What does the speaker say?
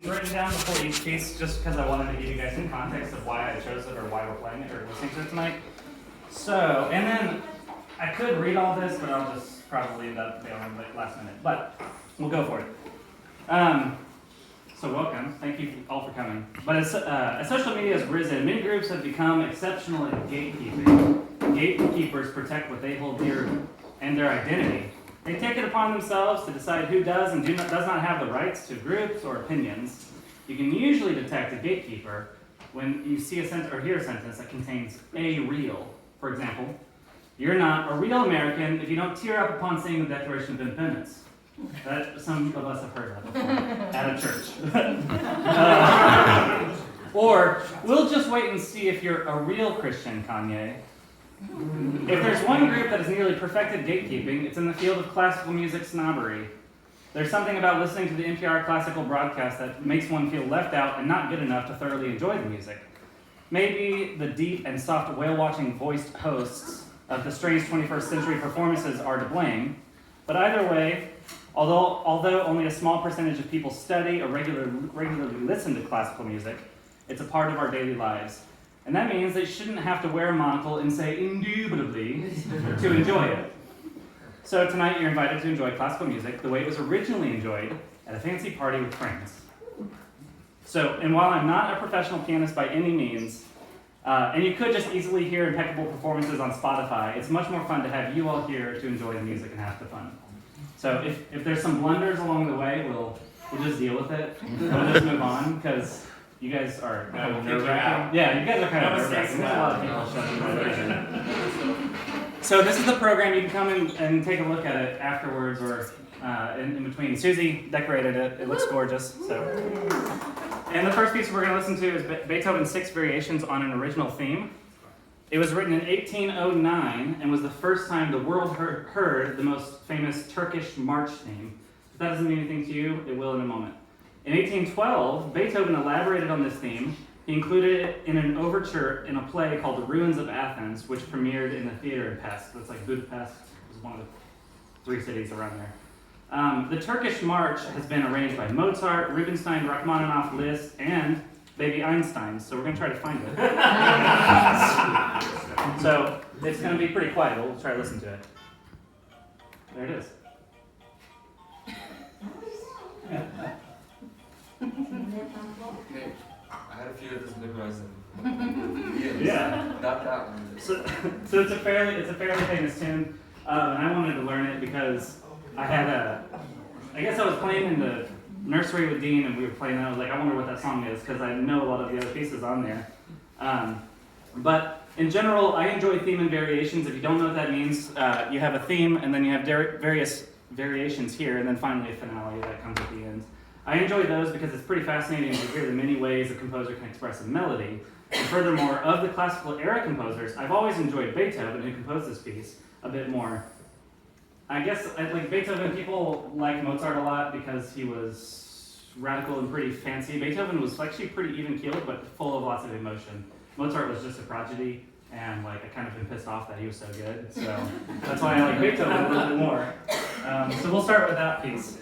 written down before each piece just because I wanted to give you guys some context of why I chose it or why we're playing it or listening to it tonight. So, and then I could read all this, but I'll just probably leave that failing last minute. But we'll go for it. So welcome. Thank you all for coming. But as social media has risen, many groups have become exceptional at gatekeeping. Gatekeepers protect what they hold dear and their identity. They take it upon themselves to decide who does and does not have the rights to groups or opinions. You can usually detect a gatekeeper when you see a sentence or hear a sentence that contains a real. For example, you're not a real American if you don't tear up upon seeing the Declaration of Independence. That some of us have heard that before at a church. Or we'll just wait and see if you're a real Christian, Kanye. If there's one group that has nearly perfected gatekeeping, it's in the field of classical music snobbery. There's something about listening to the NPR classical broadcast that makes one feel left out and not good enough to thoroughly enjoy the music. Maybe the deep and soft whale-watching voiced hosts of the strange 21st century performances are to blame, but either way, although only a small percentage of people study or regularly listen to classical music, it's a part of our daily lives. And that means they shouldn't have to wear a monocle and say indubitably to enjoy it. So tonight you're invited to enjoy classical music the way it was originally enjoyed at a fancy party with friends. So, and while I'm not a professional pianist by any means, and you could just easily hear impeccable performances on Spotify, it's much more fun to have you all here to enjoy the music and have the fun. So if there's some blunders along the way, we'll just deal with it. We'll just move on, because you guys are kind of nerve-wracking. Yeah, you guys are kind of nerve-wracking. There's a lot of people showing So this is the program. You can come in and take a look at it afterwards or in between. Susie decorated it. It looks gorgeous. So, and the first piece we're going to listen to is Beethoven's 6 Variations on an Original Theme. It was written in 1809 and was the first time the world heard the most famous Turkish march theme. If that doesn't mean anything to you, it will in a moment. In 1812, Beethoven elaborated on this theme. He included it in an overture in a play called The Ruins of Athens, which premiered in the theater in Pest. It's like Budapest is one of the 3 cities around there. The Turkish march has been arranged by Mozart, Rubinstein, Rachmaninoff, Liszt, and Baby Einstein, so we're going to try to find it. So it's going to be pretty quiet, but we'll try to listen to it. There it is. Okay, I had a few of this Midwest and Yeah. not that one. So it's a fairly famous tune, and I wanted to learn it because I guess I was playing in the nursery with Dean, and we were playing that. I was like, I wonder what that song is, because I know a lot of the other pieces on there. But in general, I enjoy theme and variations. If you don't know what that means, you have a theme, and then you have various variations here, and then finally a finale that comes at the end. I enjoy those because it's pretty fascinating to hear the many ways a composer can express a melody. And furthermore, of the classical era composers, I've always enjoyed Beethoven, who composed this piece, a bit more. I guess, like Beethoven, people like Mozart a lot because he was radical and pretty fancy. Beethoven was actually pretty even-keeled, but full of lots of emotion. Mozart was just a prodigy, and I kind of been pissed off that he was so good. So that's why I like Beethoven a little bit more. So we'll start with that piece.